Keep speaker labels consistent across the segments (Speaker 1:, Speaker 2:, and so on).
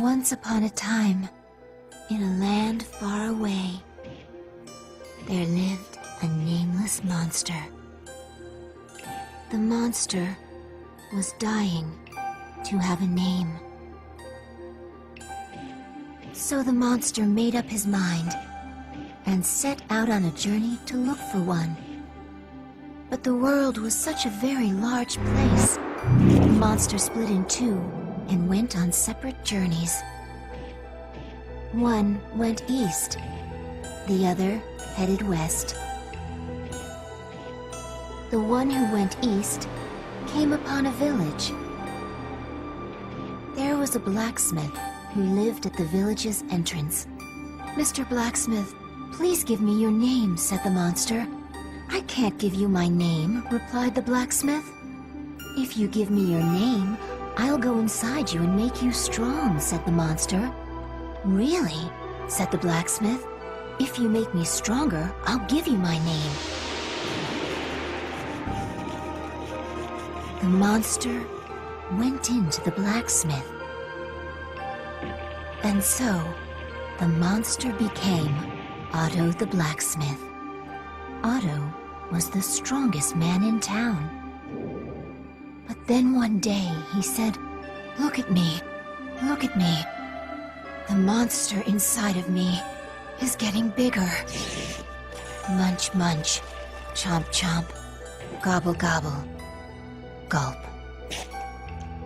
Speaker 1: Once upon a time, in a land far away, there lived a nameless monster. The monster was dying to have a name. So the monster made up his mind and set out on a journey to look for one. But the world was such a very large place. The monster split in two and went on separate journeys. One went east, the other headed west. The one who went east came upon a village. There was a blacksmith who lived at the village's entrance. "Mr. Blacksmith, please give me your name," said the monster. "I can't give you my name," replied the blacksmith. "If you give me your name, I'll go inside you and make you strong," said the monster. "Really?" said the blacksmith. "If you make me stronger, I'll give you my name." The monster went into the blacksmith. And so, the monster became Otto the blacksmith. Otto was the strongest man in town. But then one day he said, "Look at me, look at me. The monster inside of me is getting bigger." Munch, munch, chomp, chomp, gobble, gobble, gulp.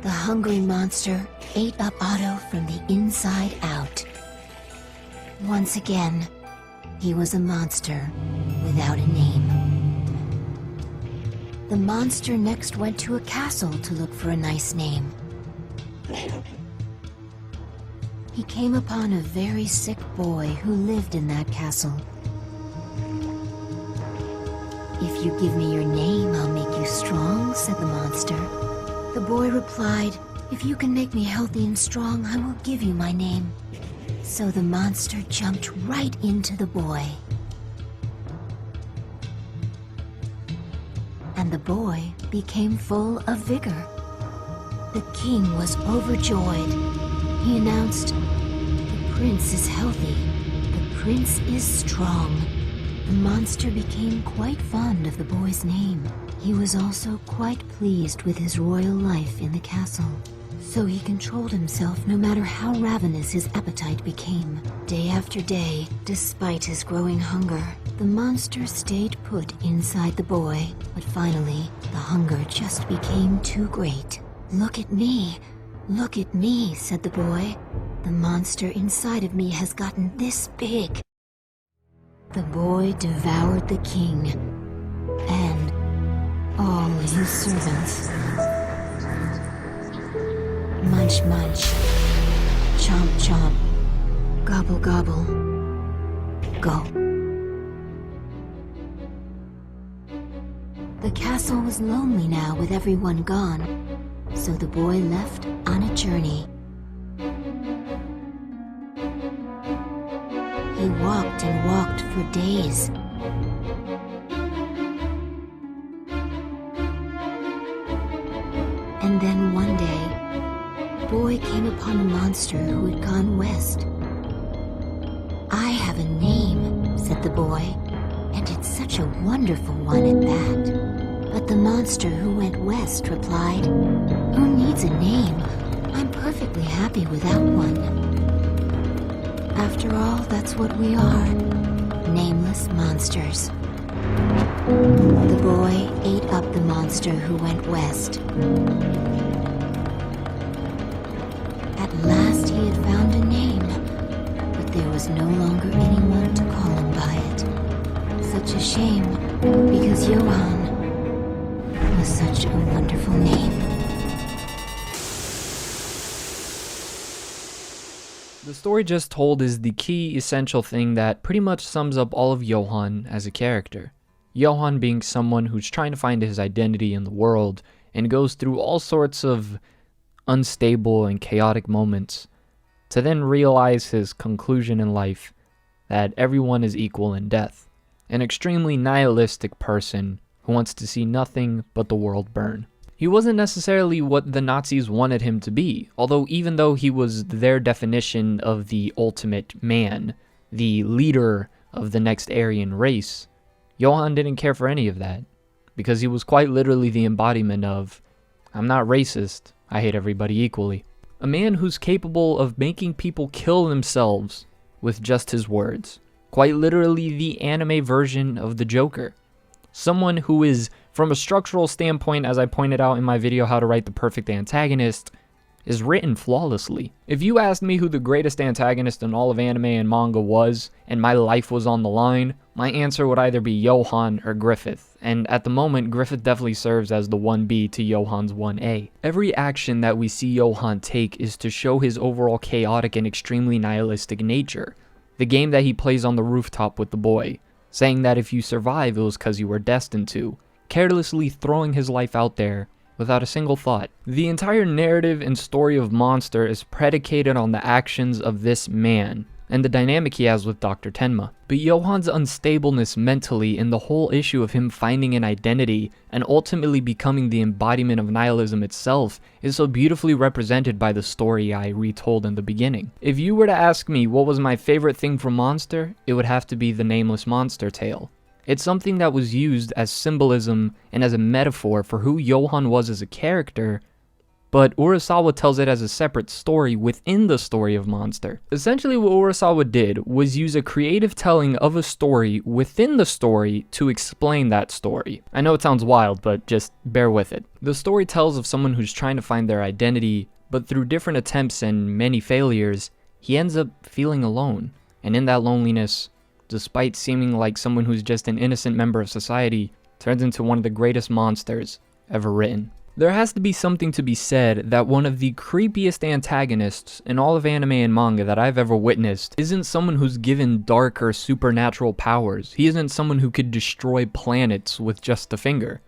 Speaker 1: The hungry monster ate up Otto from the inside out. Once again, he was a monster without a name. The monster next went to a castle to look for a nice name. He came upon a very sick boy who lived in that castle. "If you give me your name, I'll make you strong," said the monster. The boy replied, "If you can make me healthy and strong, I will give you my name." So the monster jumped right into the boy. And the boy became full of vigor. The king was overjoyed. He announced, "The prince is healthy. The prince is strong." The monster became quite fond of the boy's name. He was also quite pleased with his royal life in the castle. So he controlled himself no matter how ravenous his appetite became. Day after day, despite his growing hunger, the monster stayed put inside the boy. But finally, the hunger just became too great. "Look at me, look at me," said the boy. "The monster inside of me has gotten this big." The boy devoured the king and all his servants. Munch, munch, chomp, chomp, gobble, gobble, go. The castle was lonely now with everyone gone, so the boy left on a journey. He walked and walked for days. And then one day, the boy came upon a monster who had gone west. "I have a name," said the boy, "and it's such a wonderful one at that." But the monster who went west replied, "Who needs a name? I'm perfectly happy without one." After all, that's what we are, nameless monsters. The boy ate up the monster who went west. At last he had found a name, but there was no longer anyone to call him by it. Such a shame, because Johan was such a wonderful name.
Speaker 2: The story just told is the key essential thing that pretty much sums up all of Johan as a character. Johan being someone who's trying to find his identity in the world and goes through all sorts of unstable and chaotic moments to then realize his conclusion in life that everyone is equal in death. An extremely nihilistic person who wants to see nothing but the world burn. He wasn't necessarily what the Nazis wanted him to be, although even though he was their definition of the ultimate man, the leader of the next Aryan race, Johan didn't care for any of that, because he was quite literally the embodiment of, I'm not racist, I hate everybody equally. A man who's capable of making people kill themselves with just his words. Quite literally the anime version of the Joker. Someone who is, from a structural standpoint, as I pointed out in my video How to Write the Perfect Antagonist, is written flawlessly. If you asked me who the greatest antagonist in all of anime and manga was, and my life was on the line, my answer would either be Johan or Griffith, and at the moment, Griffith definitely serves as the 1B to Johan's 1A. Every action that we see Johan take is to show his overall chaotic and extremely nihilistic nature. The game that he plays on the rooftop with the boy, saying that if you survive, it was because you were destined to, carelessly throwing his life out there without a single thought. The entire narrative and story of Monster is predicated on the actions of this man, and the dynamic he has with Dr. Tenma. But Johan's unstableness mentally and the whole issue of him finding an identity and ultimately becoming the embodiment of nihilism itself is so beautifully represented by the story I retold in the beginning. If you were to ask me what was my favorite thing from Monster, it would have to be the Nameless Monster tale. It's something that was used as symbolism and as a metaphor for who Johan was as a character, but Urasawa tells it as a separate story within the story of Monster. Essentially what Urasawa did was use a creative telling of a story within the story to explain that story. I know it sounds wild, but just bear with it. The story tells of someone who's trying to find their identity, but through different attempts and many failures, he ends up feeling alone. And in that loneliness, despite seeming like someone who's just an innocent member of society, turns into one of the greatest monsters ever written. There has to be something to be said that one of the creepiest antagonists in all of anime and manga that I've ever witnessed isn't someone who's given dark or supernatural powers. He isn't someone who could destroy planets with just a finger.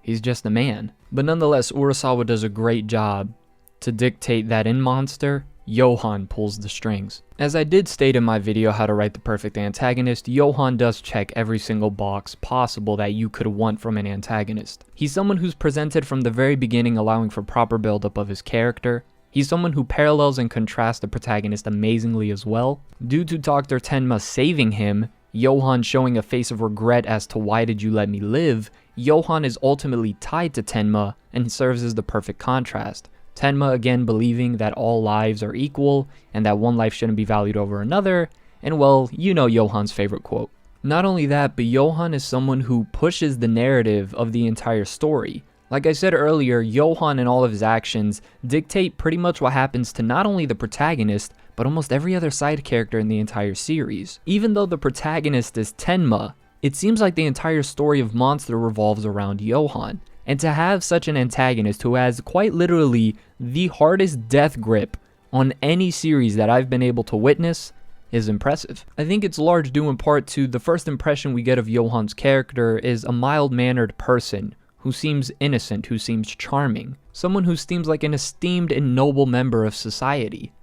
Speaker 2: He's just a man. But nonetheless, Urasawa does a great job to dictate that in Monster, Johan pulls the strings. As I did state in my video How to Write the Perfect Antagonist, Johan does check every single box possible that you could want from an antagonist. He's someone who's presented from the very beginning, allowing for proper buildup of his character. He's someone who parallels and contrasts the protagonist amazingly as well. Due to Dr. Tenma saving him, Johan showing a face of regret as to why did you let me live, Johan is ultimately tied to Tenma and serves as the perfect contrast. Tenma again believing that all lives are equal and that one life shouldn't be valued over another, and well, you know Johan's favorite quote. Not only that, but Johan is someone who pushes the narrative of the entire story. Like I said earlier, Johan and all of his actions dictate pretty much what happens to not only the protagonist, but almost every other side character in the entire series. Even though the protagonist is Tenma, it seems like the entire story of Monster revolves around Johan. And to have such an antagonist who has quite literally the hardest death grip on any series that I've been able to witness is impressive. I think it's large due in part to the first impression we get of Johan's character is a mild-mannered person who seems innocent, who seems charming, someone who seems like an esteemed and noble member of society.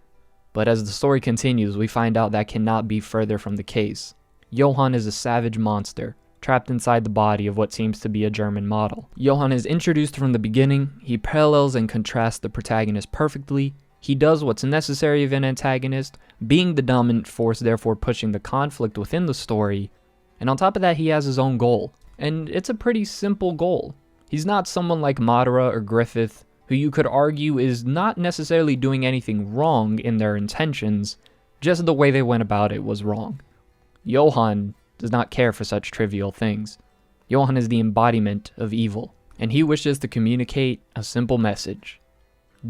Speaker 2: But as the story continues, we find out that cannot be further from the case. Johan is a savage monster, trapped inside the body of what seems to be a German model. Johan is introduced from the beginning, he parallels and contrasts the protagonist perfectly, he does what's necessary of an antagonist, being the dominant force, therefore pushing the conflict within the story, and on top of that he has his own goal. And it's a pretty simple goal. He's not someone like Madara or Griffith, who you could argue is not necessarily doing anything wrong in their intentions, just the way they went about it was wrong. Johan does not care for such trivial things. Johan is the embodiment of evil, and he wishes to communicate a simple message.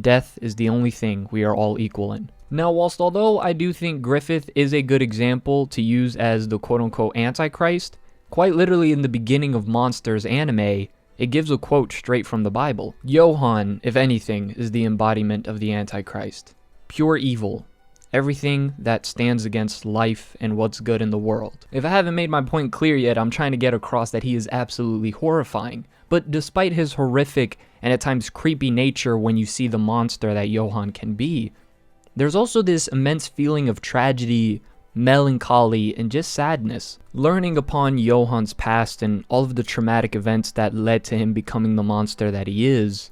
Speaker 2: Death is the only thing we are all equal in. Now, whilst although I do think Griffith is a good example to use as the quote-unquote Antichrist, quite literally in the beginning of Monster's anime, it gives a quote straight from the Bible. Johan, if anything, is the embodiment of the Antichrist. Pure evil. Everything that stands against life and what's good in the world. If I haven't made my point clear yet, I'm trying to get across that he is absolutely horrifying. But despite his horrific and at times creepy nature when you see the monster that Johan can be, there's also this immense feeling of tragedy, melancholy, and just sadness. Learning upon Johan's past and all of the traumatic events that led to him becoming the monster that he is,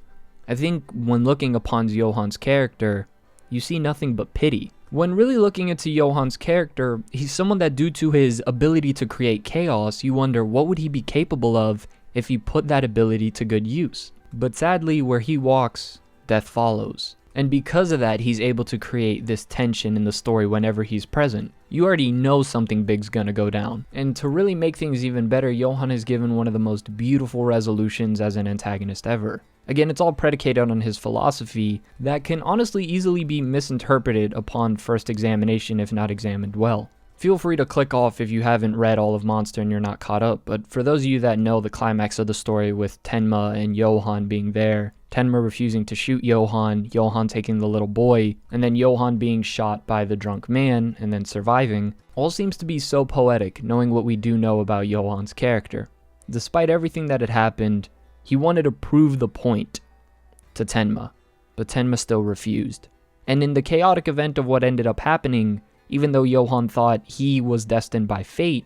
Speaker 2: I think when looking upon Johan's character, you see nothing but pity. When really looking into Johan's character, he's someone that due to his ability to create chaos, you wonder what would he be capable of if he put that ability to good use. But sadly, where he walks, death follows. And because of that, he's able to create this tension in the story whenever he's present. You already know something big's gonna go down. And to really make things even better, Johan is given one of the most beautiful resolutions as an antagonist ever. Again, it's all predicated on his philosophy that can honestly easily be misinterpreted upon first examination if not examined well. Feel free to click off if you haven't read all of Monster and you're not caught up, but for those of you that know the climax of the story with Tenma and Johan being there, Tenma refusing to shoot Johan, Johan taking the little boy, and then Johan being shot by the drunk man and then surviving, all seems to be so poetic knowing what we do know about Johan's character. Despite everything that had happened, he wanted to prove the point to Tenma, but Tenma still refused. And in the chaotic event of what ended up happening, even though Johan thought he was destined by fate,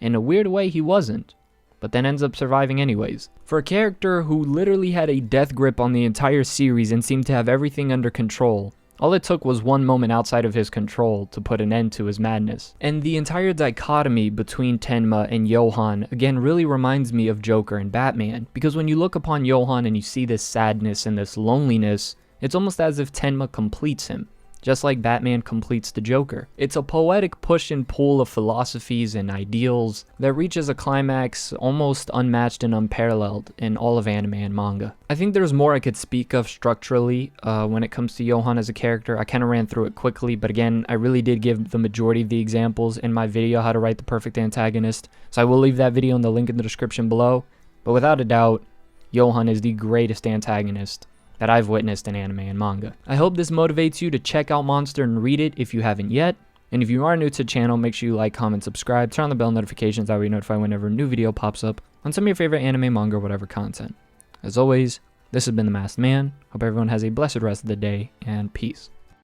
Speaker 2: in a weird way he wasn't, but then ends up surviving anyways. For a character who literally had a death grip on the entire series and seemed to have everything under control, all it took was one moment outside of his control to put an end to his madness. And the entire dichotomy between Tenma and Johan again really reminds me of Joker and Batman, because when you look upon Johan and you see this sadness and this loneliness, it's almost as if Tenma completes him, just like Batman completes the Joker. It's a poetic push and pull of philosophies and ideals that reaches a climax almost unmatched and unparalleled in all of anime and manga. I think there's more I could speak of structurally when it comes to Johan as a character. I kind of ran through it quickly, but again, I really did give the majority of the examples in my video how to write the perfect antagonist, so I will leave that video in the link in the description below. But without a doubt, Johan is the greatest antagonist that I've witnessed in anime and manga. I hope this motivates you to check out Monster and read it if you haven't yet. And if you are new to the channel, make sure you like, comment, subscribe, turn on the bell notifications, that way you're notified whenever a new video pops up on some of your favorite anime, manga, or whatever content. As always, this has been The Masked Man. Hope everyone has a blessed rest of the day, and peace.